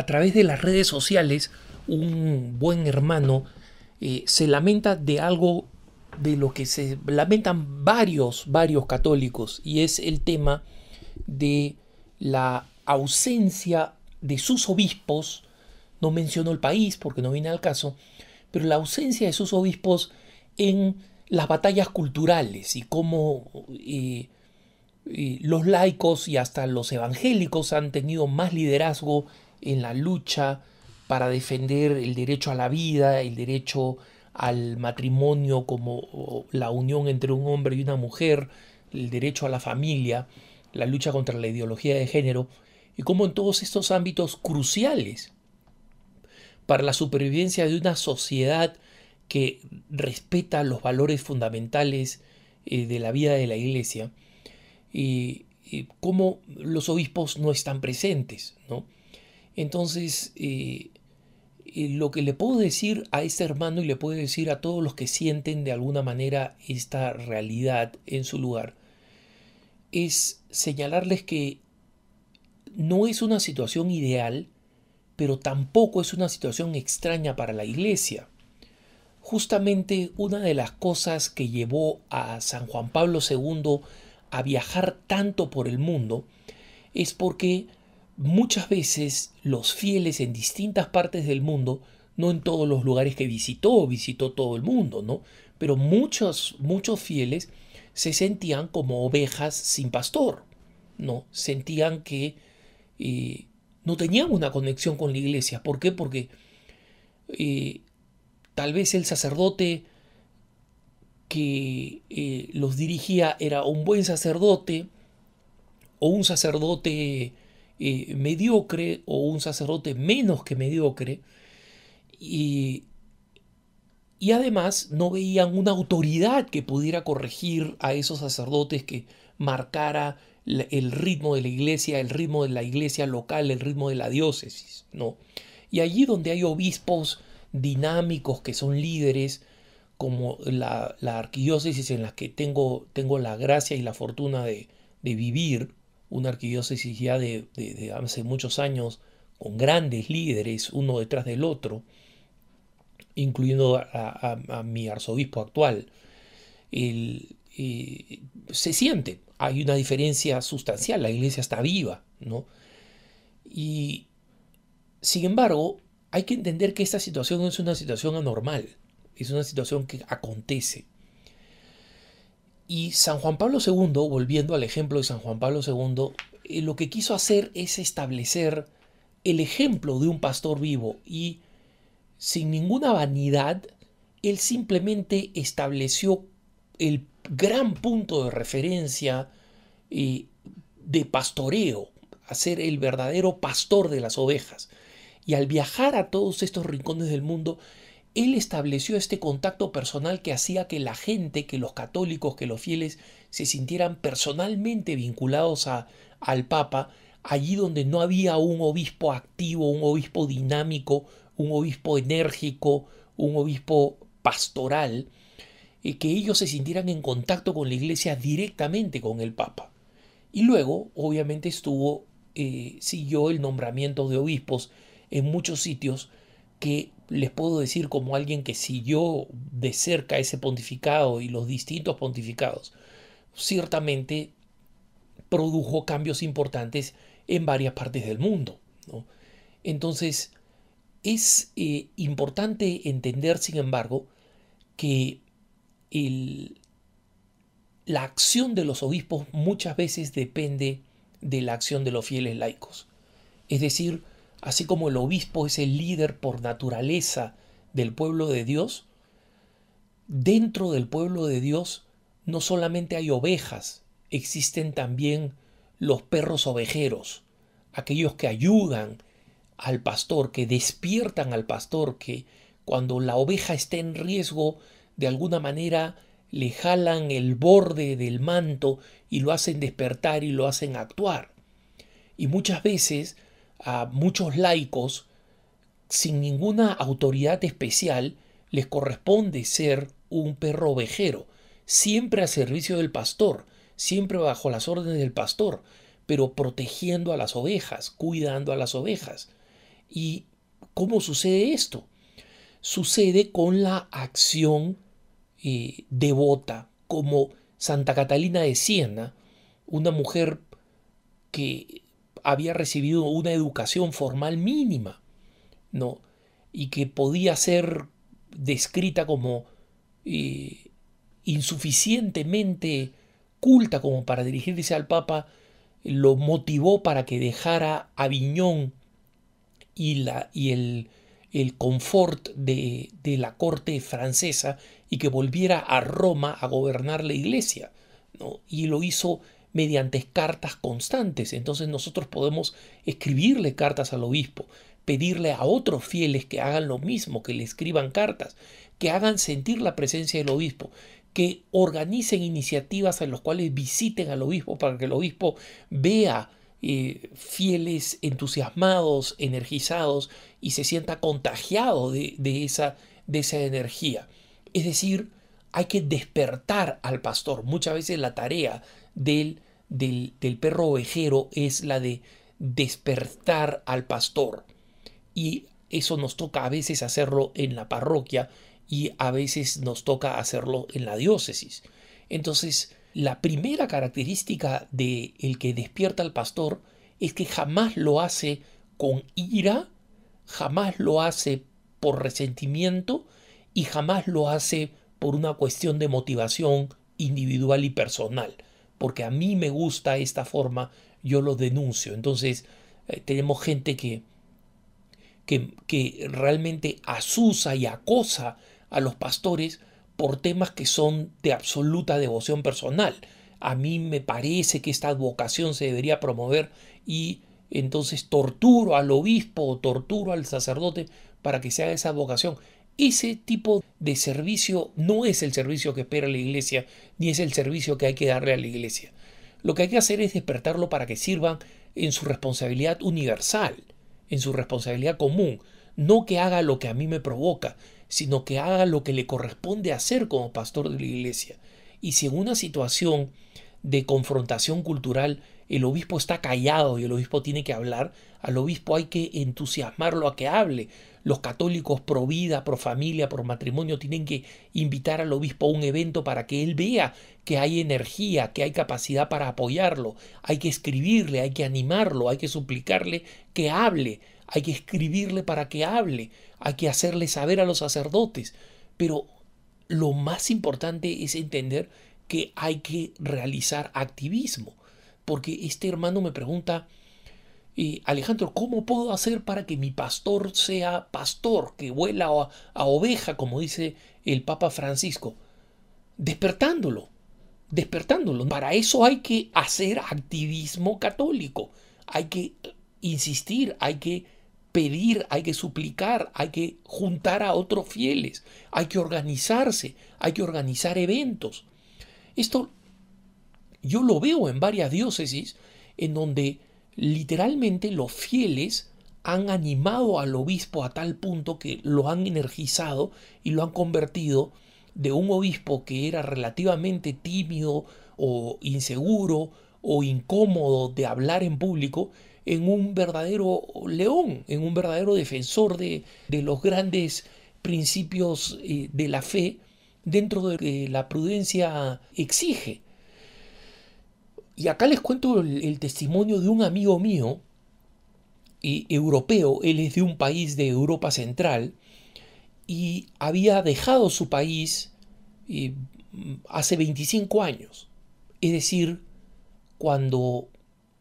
a través de las redes sociales, un buen hermano se lamenta de algo de lo que se lamentan varios católicos, y es el tema de la ausencia de sus obispos. No menciono el país porque no viene al caso, pero la ausencia de sus obispos en las batallas culturales y cómo los laicos y hasta los evangélicos han tenido más liderazgo en la lucha para defender el derecho a la vida, el derecho al matrimonio como la unión entre un hombre y una mujer, el derecho a la familia, la lucha contra la ideología de género, y cómo en todos estos ámbitos cruciales para la supervivencia de una sociedad que respeta los valores fundamentales de la vida de la Iglesia, cómo los obispos no están presentes, ¿no? Entonces, lo que le puedo decir a este hermano y le puedo decir a todos los que sienten de alguna manera esta realidad en su lugar, es señalarles que no es una situación ideal, pero tampoco es una situación extraña para la Iglesia. Justamente una de las cosas que llevó a San Juan Pablo II a viajar tanto por el mundo es porque muchas veces los fieles en distintas partes del mundo, no en todos los lugares que visitó todo el mundo, ¿no? Pero muchos fieles se sentían como ovejas sin pastor, ¿no? Sentían que no tenían una conexión con la iglesia. ¿Por qué? Porque tal vez el sacerdote que los dirigía era un buen sacerdote, o un sacerdote mediocre, o un sacerdote menos que mediocre, y además no veían una autoridad que pudiera corregir a esos sacerdotes, que marcara el ritmo de la iglesia, el ritmo de la iglesia local, el ritmo de la diócesis, ¿no? Y allí donde hay obispos dinámicos que son líderes, como la arquidiócesis en la que tengo la gracia y la fortuna de vivir, una arquidiócesis ya de hace muchos años, con grandes líderes, uno detrás del otro, incluyendo a mi arzobispo actual, se siente, hay una diferencia sustancial, la iglesia está viva, ¿no? Y sin embargo, hay que entender que esta situación no es una situación anormal, es una situación que acontece. Y San Juan Pablo II, volviendo al ejemplo de San Juan Pablo II, lo que quiso hacer es establecer el ejemplo de un pastor vivo, y sin ninguna vanidad, él simplemente estableció el gran punto de referencia de pastoreo, a ser el verdadero pastor de las ovejas. Y al viajar a todos estos rincones del mundo, él estableció este contacto personal que hacía que la gente, que los católicos, que los fieles se sintieran personalmente vinculados al Papa, allí donde no había un obispo activo, un obispo dinámico, un obispo enérgico, un obispo pastoral, que ellos se sintieran en contacto con la iglesia directamente con el Papa. Y luego, obviamente, siguió el nombramiento de obispos en muchos sitios, que les puedo decir, como alguien que siguió de cerca ese pontificado y los distintos pontificados, ciertamente produjo cambios importantes en varias partes del mundo, ¿no? Entonces, es importante entender, sin embargo, que la acción de los obispos muchas veces depende de la acción de los fieles laicos. Es decir, así como el obispo es el líder por naturaleza del pueblo de Dios, dentro del pueblo de Dios no solamente hay ovejas, existen también los perros ovejeros, aquellos que ayudan al pastor, que despiertan al pastor, que cuando la oveja está en riesgo, de alguna manera le jalan el borde del manto y lo hacen despertar y lo hacen actuar. Y muchas veces a muchos laicos, sin ninguna autoridad especial, les corresponde ser un perro ovejero, siempre al servicio del pastor, siempre bajo las órdenes del pastor, pero protegiendo a las ovejas, cuidando a las ovejas. ¿Y cómo sucede esto? Sucede con la acción devota, como Santa Catalina de Siena, una mujer que había recibido una educación formal mínima, ¿no? Y que podía ser descrita como eh, insuficientemente culta como para dirigirse al Papa, lo motivó para que dejara Aviñón y el confort de la corte francesa y que volviera a Roma a gobernar la iglesia, ¿no? Y lo hizo mediante cartas constantes. Entonces nosotros podemos escribirle cartas al obispo, pedirle a otros fieles que hagan lo mismo, que le escriban cartas, que hagan sentir la presencia del obispo, que organicen iniciativas en las cuales visiten al obispo para que el obispo vea fieles entusiasmados, energizados y se sienta contagiado de esa energía. Es decir, hay que despertar al pastor. Muchas veces la tarea del perro ovejero es la de despertar al pastor. Y eso nos toca a veces hacerlo en la parroquia y a veces nos toca hacerlo en la diócesis. Entonces, la primera característica de el que despierta al pastor es que jamás lo hace con ira, jamás lo hace por resentimiento y jamás lo hace por una cuestión de motivación individual y personal. Porque a mí me gusta esta forma, yo lo denuncio. Entonces, tenemos gente que realmente asusa y acosa a los pastores por temas que son de absoluta devoción personal. A mí me parece que esta vocación se debería promover y entonces torturo al obispo o torturo al sacerdote para que se haga esa vocación. Ese tipo de servicio no es el servicio que espera la iglesia, ni es el servicio que hay que darle a la iglesia. Lo que hay que hacer es despertarlo para que sirvan en su responsabilidad universal, en su responsabilidad común, no que haga lo que a mí me provoca, sino que haga lo que le corresponde hacer como pastor de la iglesia. Y si en una situación de confrontación cultural el obispo está callado y el obispo tiene que hablar, al obispo hay que entusiasmarlo a que hable. Los católicos pro vida, pro familia, pro matrimonio tienen que invitar al obispo a un evento para que él vea que hay energía, que hay capacidad para apoyarlo. Hay que escribirle, hay que animarlo, hay que suplicarle que hable, hay que escribirle para que hable, hay que hacerle saber a los sacerdotes. Pero lo más importante es entender que hay que realizar activismo. Porque este hermano me pregunta, Alejandro, ¿cómo puedo hacer para que mi pastor sea pastor, que vuela a oveja, como dice el Papa Francisco? Despertándolo, despertándolo. Para eso hay que hacer activismo católico. Hay que insistir, hay que pedir, hay que suplicar, hay que juntar a otros fieles, hay que organizarse, hay que organizar eventos. Esto yo lo veo en varias diócesis en donde literalmente los fieles han animado al obispo a tal punto que lo han energizado y lo han convertido de un obispo que era relativamente tímido o inseguro o incómodo de hablar en público en un verdadero león, en un verdadero defensor de los grandes principios de la fe dentro de que la prudencia exige. Y acá les cuento el testimonio de un amigo mío, europeo. Él es de un país de Europa Central y había dejado su país hace 25 años. Es decir, cuando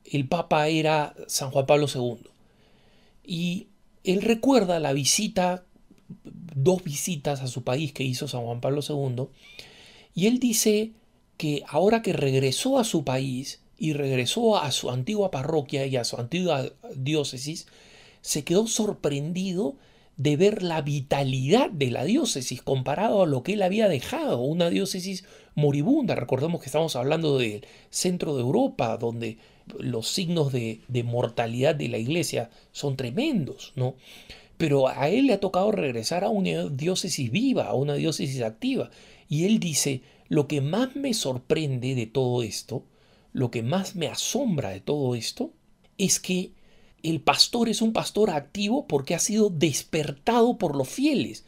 el Papa era San Juan Pablo II. Y él recuerda la visita, 2 visitas a su país que hizo San Juan Pablo II, y él dice que ahora que regresó a su país y regresó a su antigua parroquia y a su antigua diócesis, se quedó sorprendido de ver la vitalidad de la diócesis comparado a lo que él había dejado, una diócesis moribunda. Recordemos que estamos hablando del centro de Europa, donde los signos de mortalidad de la iglesia son tremendos, ¿no? Pero a él le ha tocado regresar a una diócesis viva, a una diócesis activa. Y él dice, lo que más me sorprende de todo esto, lo que más me asombra de todo esto, es que el pastor es un pastor activo porque ha sido despertado por los fieles.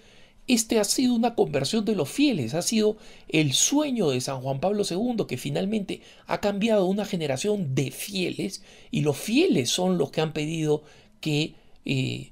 Este ha sido una conversión de los fieles, ha sido el sueño de San Juan Pablo II, que finalmente ha cambiado una generación de fieles, y los fieles son los que han pedido que el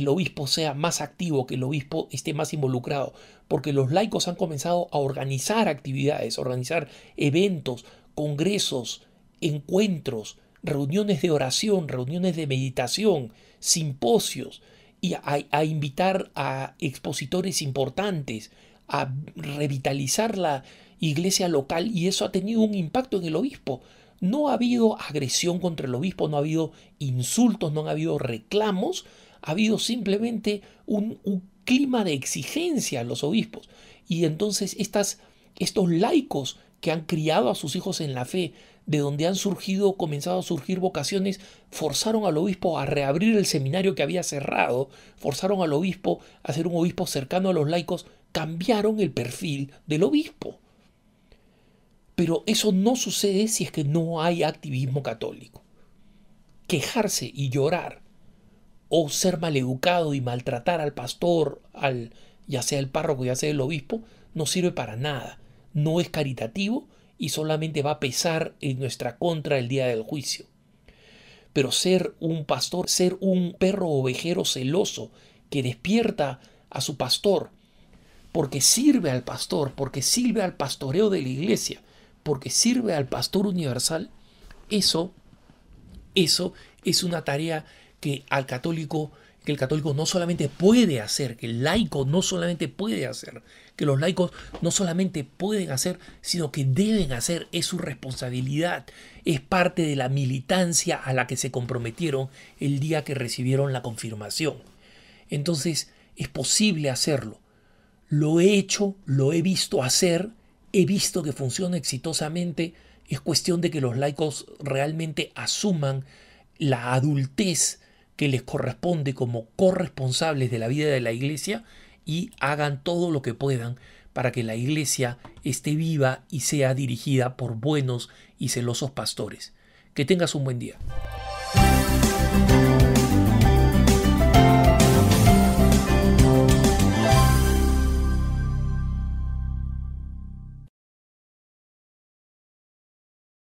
obispo sea más activo, que el obispo esté más involucrado, porque los laicos han comenzado a organizar actividades, a organizar eventos, congresos, encuentros, reuniones de oración, reuniones de meditación, simposios, y a invitar a expositores importantes, a revitalizar la iglesia local, y eso ha tenido un impacto en el obispo. No ha habido agresión contra el obispo, no ha habido insultos, no ha habido reclamos, ha habido simplemente un clima de exigencia a los obispos. Y entonces estos laicos que han criado a sus hijos en la fe, de donde han comenzado a surgir vocaciones, forzaron al obispo a reabrir el seminario que había cerrado, forzaron al obispo a ser un obispo cercano a los laicos, cambiaron el perfil del obispo. Pero eso no sucede si es que no hay activismo católico. Quejarse y llorar, o ser maleducado y maltratar al pastor, ya sea el párroco, ya sea el obispo, no sirve para nada. No es caritativo y solamente va a pesar en nuestra contra el día del juicio. Pero ser un pastor, ser un perro ovejero celoso que despierta a su pastor, porque sirve al pastor, porque sirve al pastoreo de la iglesia, porque sirve al pastor universal, eso es una tarea que el católico no solamente puede hacer, que el laico no solamente puede hacer, que los laicos no solamente pueden hacer, sino que deben hacer. Es su responsabilidad, es parte de la militancia a la que se comprometieron el día que recibieron la confirmación. Entonces es posible hacerlo. Lo he hecho, lo he visto hacer, he visto que funciona exitosamente. Es cuestión de que los laicos realmente asuman la adultez que les corresponde como corresponsables de la vida de la iglesia y hagan todo lo que puedan para que la iglesia esté viva y sea dirigida por buenos y celosos pastores. Que tengas un buen día.